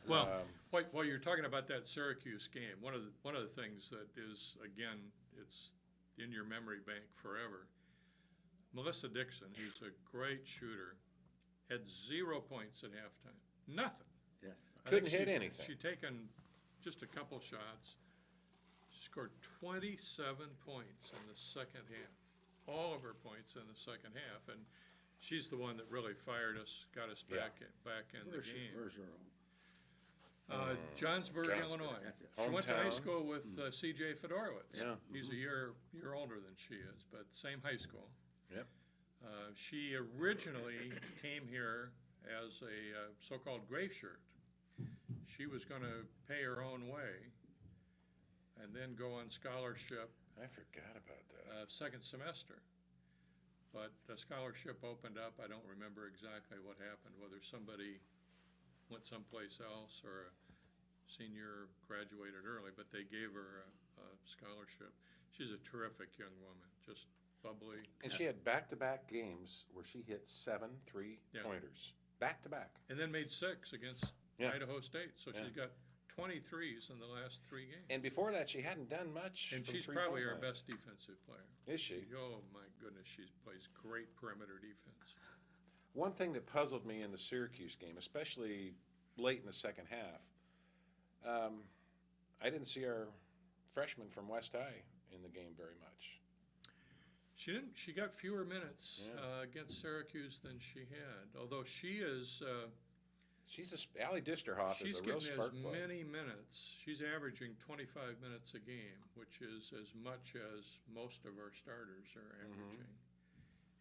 Well, while you're talking about that Syracuse game, one of the things that is, again, it's in your memory bank forever. Melissa Dixon, who's a great shooter, had 0 points at halftime. Nothing. Yes. I Couldn't think hit anything. She'd taken just a couple shots. She scored 27 points in the second half. All of her points in the second half, and she's the one that really fired us, got us back in the game. Where's her home? Johnsburg. Johnsburg, Illinois. That's it. She went to high Hometown. school with C.J. Fedorowicz. Yeah. He's a year older than she is, but same high school. Yep. She originally came here as a so-called gray shirt. She was going to pay her own way and then go on scholarship I forgot about that. second semester. But the scholarship opened up. I don't remember exactly what happened, whether somebody went someplace else or a senior graduated early, but they gave her a scholarship. She's a terrific young woman, just bubbly. And she had back-to-back games where she hit 7 3-pointers. Back-to-back. And then made 6 against Yeah. Idaho State. So Yeah. she's got 23s in the last 3 games. And before that, she hadn't done much. And from she's three-point probably our line. best defensive player. Is she? Oh, my goodness, she plays great perimeter defense. One thing that puzzled me in the Syracuse game, especially late in the second half, I didn't see our freshman from West High in the game very much. She didn't. She got fewer minutes Yeah. against Syracuse than she had. Although she is, Allie Disterhoff she's is a real getting spark as plug. many minutes. She's averaging 25 minutes a game, which is as much as most of our starters are averaging.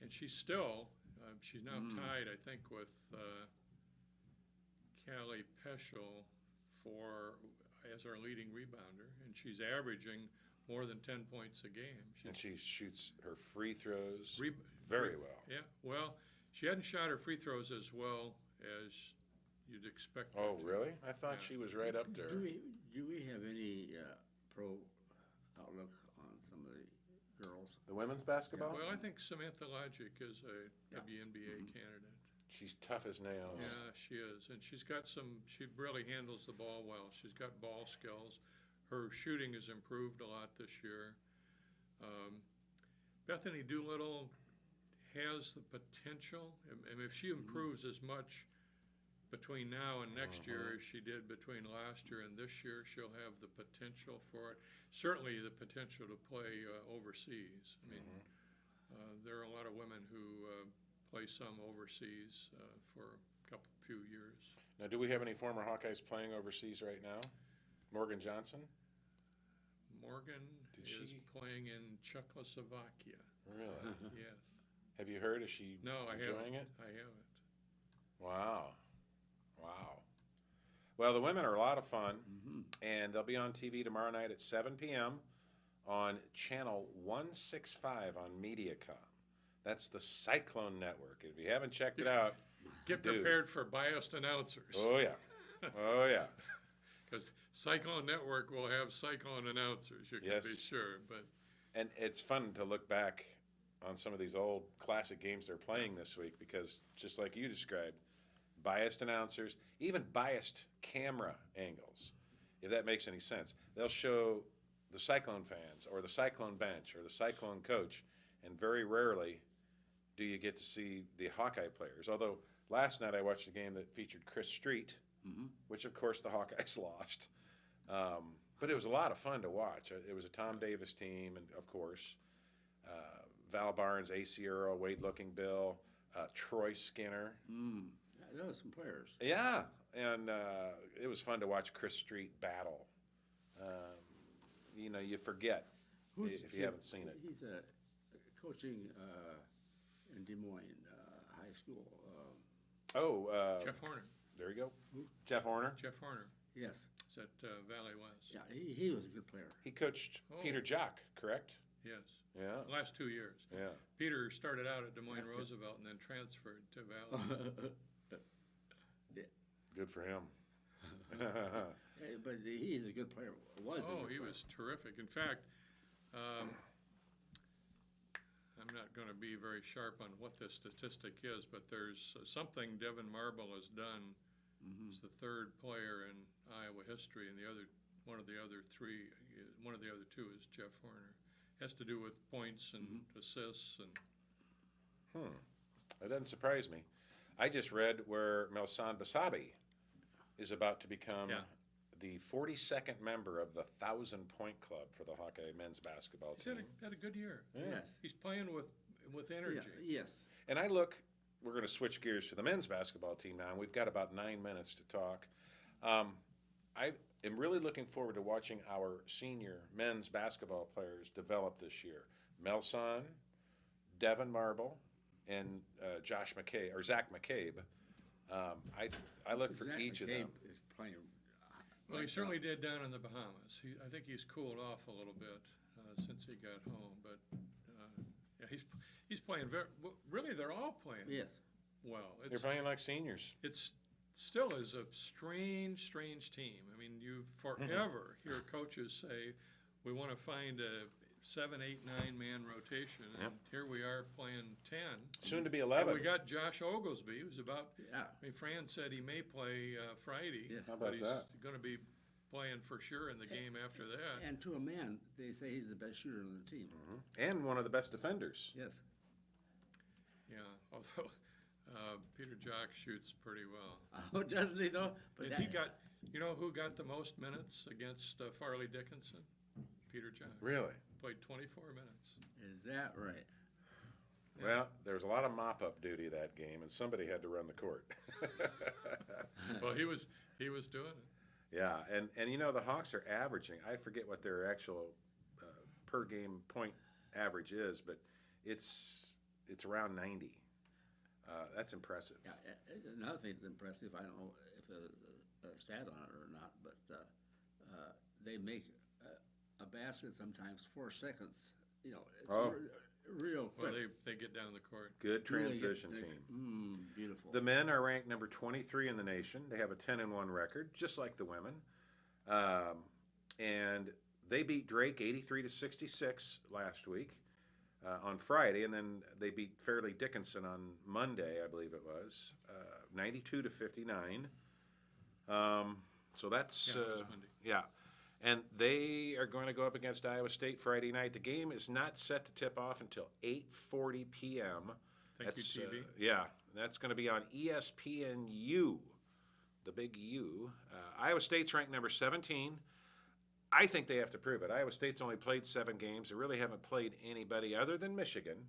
And she's still. She's now tied, I think, with Callie Peschel for as our leading rebounder, and she's averaging more than 10 points a game. And she shoots her free throws Re- very well. Yeah, well, she hadn't shot her free throws as well as you'd expect her Oh, to. really? I thought Yeah. she was right up there. Do we have any pro outlook on some of the girls? The women's basketball? Well, I think Samantha Logic is a Yeah. WNBA candidate. She's tough as nails. Yeah, she is, and she really handles the ball well. She's got ball skills. Her shooting has improved a lot this year. Bethany Doolittle has the potential, and if she improves as much between now and next year as she did between last year and this year, she'll have the potential for it. Certainly the potential to play overseas. I mean, there are a lot of women who play some overseas for a few years. Now, do we have any former Hawkeyes playing overseas right now? Morgan Johnson? Morgan is playing in Czechoslovakia. Really? Yes. Have you heard? Is she No, I enjoying haven't. it? I haven't. Wow. Wow. Well, the women are a lot of fun, and they'll be on TV tomorrow night at 7 p.m. on channel 165 on MediaCom. That's the Cyclone Network. If you haven't checked it out, Get do. prepared for biased announcers. Oh, yeah. Oh, yeah. Because Cyclone Network will have Cyclone announcers, you can Yes. be sure. But And it's fun to look back on some of these old classic games they're playing this week because, just like you described, biased announcers, even biased camera angles, if that makes any sense. They'll show the Cyclone fans or the Cyclone bench or the Cyclone coach, and very rarely do you get to see the Hawkeye players. Although last night I watched a game that featured Chris Street, which of course the Hawkeyes lost. But it was a lot of fun to watch. It was a Tom Davis team, and of course, Val Barnes, A.C. Earl, Wade Looking Bill, Troy Skinner. There were some players. Yeah, and it was fun to watch Chris Street battle. You forget if you haven't seen it. He's coaching in Des Moines High School. Jeff Horner. There you go. Jeff Horner. Jeff Horner Yes. is at Valley West. Yeah, he was a good player. He coached Oh. Peter Jock, correct? Yes. Yeah. The last 2 years. Yeah. Peter started out at Des Moines That's it. Roosevelt and then transferred to Valley. Good for him. Hey, but he's a good player. Was a Oh, good he player. was terrific. In fact, I'm not going to be very sharp on what the statistic is, but there's something Devin Marble has done. He's the third player in Iowa history, and one of the other two is Jeff Horner. Has to do with points and assists and. That doesn't surprise me. I just read where Melsan Basabi is about to become Yeah. the 42nd member of the 1,000-point club for the Hawkeye men's basketball He's team. had a good year. Yes. He's playing with energy. Yeah, yes. And we're going to switch gears to the men's basketball team now, and we've got about 9 minutes to talk. I am really looking forward to watching our senior men's basketball players develop this year. Melson, Devin Marble, and Zach McCabe. I look for Zach each of McCabe them. is playing. Well, he certainly did down in the Bahamas. I think he's cooled off a little bit since he got home. But yeah, he's playing really, they're all playing Yes. well. They're playing like seniors. It's still is a strange team. I mean, you forever hear coaches say, we want to find a 7, 8, 9-man rotation, and Yep. here we are playing 10. Soon to be And 11. we got Josh Oglesby, who's about. Yeah. I mean, Fran said he may play Friday, Yeah. How but about he's that? going to be playing for sure in the game after that. And to a man, they say he's the best shooter on the team. And one of the best defenders. Yes. Yeah, although Peter Jock shoots pretty well. Oh, doesn't he though? But And he got, who got the most minutes against Farley Dickinson? Peter Jock. Really? Played 24 minutes. Is that right? Well, there was a lot of mop-up duty that game, and somebody had to run the court. Well, he was doing it. Yeah, and the Hawks are averaging. I forget what their actual per game point average is, but it's around 90. That's impressive. Yeah. Another thing that's impressive. I don't know if there's a stat on it or not, but they make a basket sometimes 4 seconds. You know, it's Oh. real Well, quick. they get down the court. Good Really get transition the- team. Beautiful. The men are ranked number 23 in the nation. They have a 10-1 record, just like the women. And they beat Drake 83-66 last week on Friday, and then they beat Fairleigh Dickinson on Monday, I believe it was, 92-59. So that's Yeah, it was Monday. yeah. And they are going to go up against Iowa State Friday night. The game is not set to tip off until 8:40 p.m. Thank you, TV. Yeah, that's going to be on ESPNU, the big U. Iowa State's ranked number 17. I think they have to prove it. Iowa State's only played 7 games. They really haven't played anybody other than Michigan.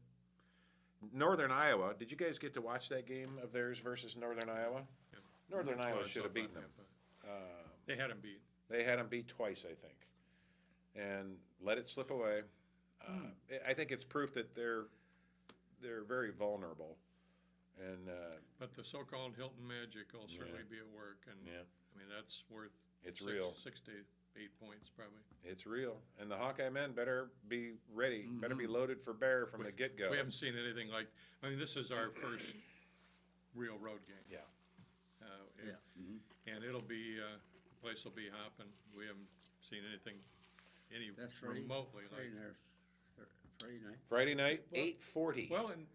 Northern Iowa, did you guys get to watch that game of theirs versus Northern Iowa? Yeah. Northern Well, Iowa it's should have up on beaten them. him, but They had him beat. They had them beat twice, I think, and let it slip away. I think it's proof that they're very vulnerable, and But the so-called Hilton Magic will certainly be at work, and yeah, I mean that's worth it's real. 6 to 8 points probably. It's real, and the Hawkeye men better be ready, better be loaded for bear from the get-go. We haven't seen anything like. I mean, this is our first real road game. Yeah. And it'll be the place will be hopping. We haven't seen anything That's Friday. remotely Friday like. night. Friday night. Friday night, Well- 8:40. Well, and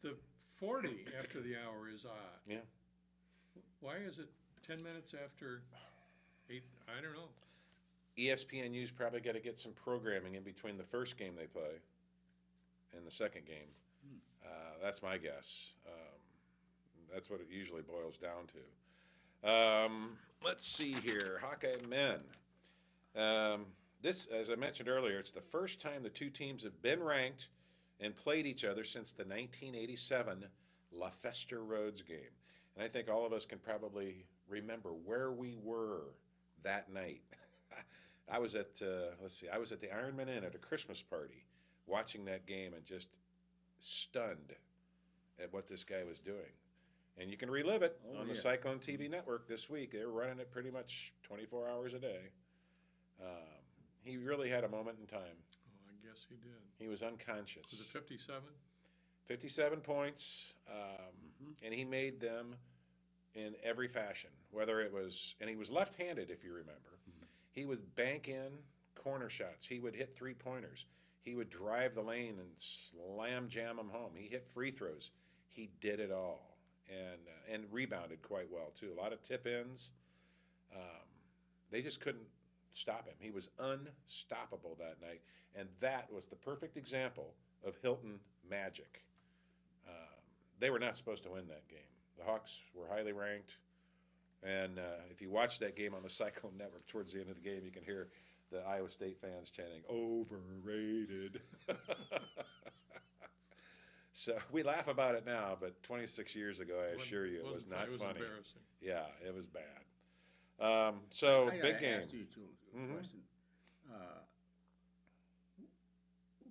the 40 after the hour is odd. Yeah. Why is it 10 minutes after 8? I don't know. ESPNU's probably got to get some programming in between the first game they play and the second game. That's my guess. That's what it usually boils down to. Let's see here, Hawkeye men. This, as I mentioned earlier, it's the first time the two teams have been ranked and played each other since the 1987 La Fester Rhodes game. And I think all of us can probably remember where we were that night. I was at I was at the Ironman Inn at a Christmas party, watching that game and just stunned at what this guy was doing. And you can relive it on the yes. Cyclone TV network this week. They're running it pretty much 24 hours a day. He really had a moment in time. Oh, I guess he did. He was unconscious. Was it 57? 57 points, and he made them in every fashion. Whether it was, and he was left-handed, if you remember. He would bank in corner shots. He would hit three-pointers. He would drive the lane and slam jam them home. He hit free throws. He did it all, and rebounded quite well too. A lot of tip-ins. They just couldn't stop him. He was unstoppable that night, and that was the perfect example of Hilton magic. They were not supposed to win that game. The Hawks were highly ranked, and if you watch that game on the Cyclone Network towards the end of the game, you can hear the Iowa State fans chanting, "Overrated." So we laugh about it now, but 26 years ago, I assure you, it was not It was funny. embarrassing. Yeah, it was bad. So I big gotta game. ask you too a Mhm. question.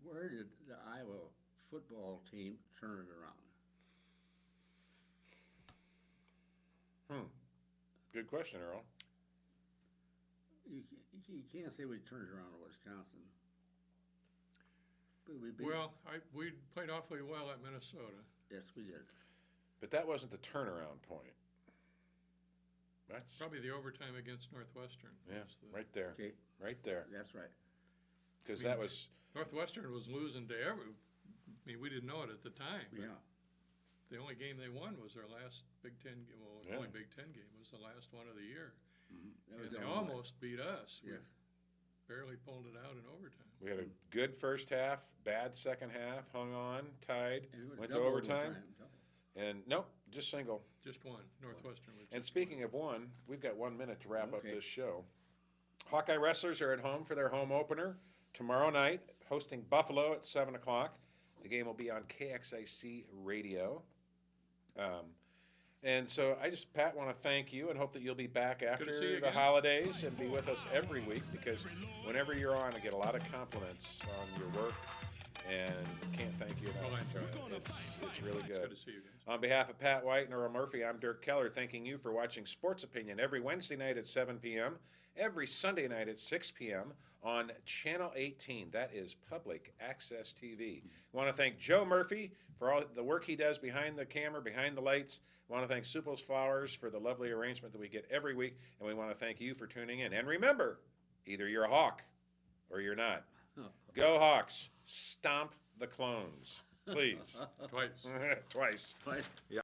Where did the Iowa football team turn it around? Good question, Earl. You can't say we turned it around in Wisconsin. But we beat, Well, we played awfully well at Minnesota. yes, we did. But that wasn't the turnaround point. That's Probably the overtime against Northwestern. yeah, was the- right there, Okay, right there. that's right. Because I mean, that was Northwestern was losing to every. I mean, we didn't know it at the time. but Yeah. The only game they won was their last Big Ten game. Well, the Yeah. only Big Ten game was the last one of the year. That was And they the only one. almost beat us. We Yes. barely pulled it out in overtime. we had a good first half, bad second half, hung on, tied, And it was went to double overtime, double. and nope, just single. Just one. Northwestern was And just speaking of one, we've got 1 minute to wrap up Okay. this show. Hawkeye wrestlers are at home for their home opener tomorrow night, hosting Buffalo at 7 o'clock. The game will be on KXIC Radio. And so I just, Pat, want to thank you and hope that you'll be back to see after you the again. holidays and be with us every week, because whenever you're on, I get a lot of compliments on your work and can't thank you Well, enough. I- It's really It's good. good to see you guys. On behalf of Pat White and Earl Murphy, I'm Dirk Keller, thanking you for watching Sports Opinion every Wednesday night at 7 p.m., every Sunday night at 6 p.m. on Channel 18. That is public access TV. I want to thank Joe Murphy for all the work he does behind the camera, behind the lights. I want to thank Suples Flowers for the lovely arrangement that we get every week, and we want to thank you for tuning in. And remember, either you're a Hawk or you're not. Go Hawks! Stomp the clones, please. Twice. Twice. Right. Yeah.